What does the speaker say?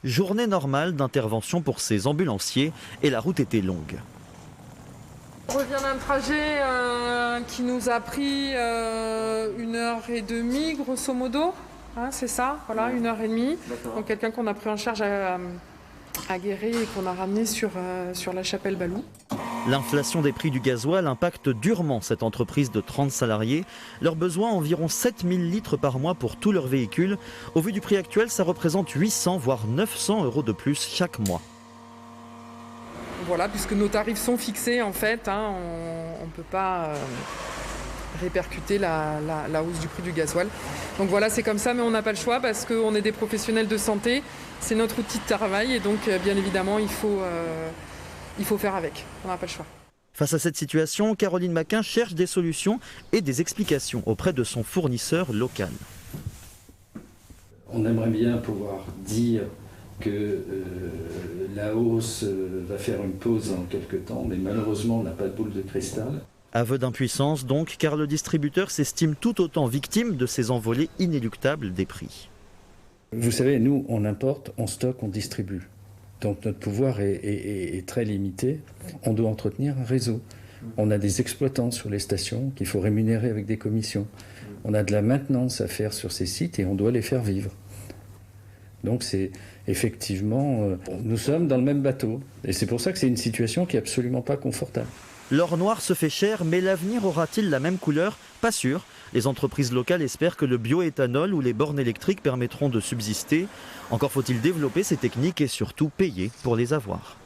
Journée normale d'intervention pour ces ambulanciers et la route était longue. On revient d'un trajet qui nous a pris 1h30 grosso modo, hein, c'est ça, voilà, 1h30. Donc quelqu'un qu'on a pris en charge à Guéret et qu'on a ramené sur la Chapelle-Balou. L'inflation des prix du gasoil impacte durement cette entreprise de 30 salariés. Leurs besoins, environ 7000 litres par mois pour tous leurs véhicules. Au vu du prix actuel, ça représente 800 voire 900 € de plus chaque mois. Voilà, puisque nos tarifs sont fixés en fait, hein, on ne peut pas répercuter la hausse du prix du gasoil. Donc voilà, c'est comme ça, mais on n'a pas le choix parce qu'on est des professionnels de santé, c'est notre outil de travail et donc bien évidemment il faut faire avec, on n'a pas le choix. Face à cette situation, Caroline Maquin cherche des solutions et des explications auprès de son fournisseur local. On aimerait bien pouvoir dire que la hausse va faire une pause en quelque temps, mais malheureusement on n'a pas de boule de cristal. Aveu d'impuissance donc, car le distributeur s'estime tout autant victime de ces envolées inéluctables des prix. Vous savez, nous on importe, on stocke, on distribue. Donc notre pouvoir est très limité. On doit entretenir un réseau. On a des exploitants sur les stations qu'il faut rémunérer avec des commissions. On a de la maintenance à faire sur ces sites et on doit les faire vivre. Donc c'est effectivement, nous sommes dans le même bateau. Et c'est pour ça que c'est une situation qui n'est absolument pas confortable. L'or noir se fait cher, mais l'avenir aura-t-il la même couleur? Pas sûr. Les entreprises locales espèrent que le bioéthanol ou les bornes électriques permettront de subsister. Encore faut-il développer ces techniques et surtout payer pour les avoir.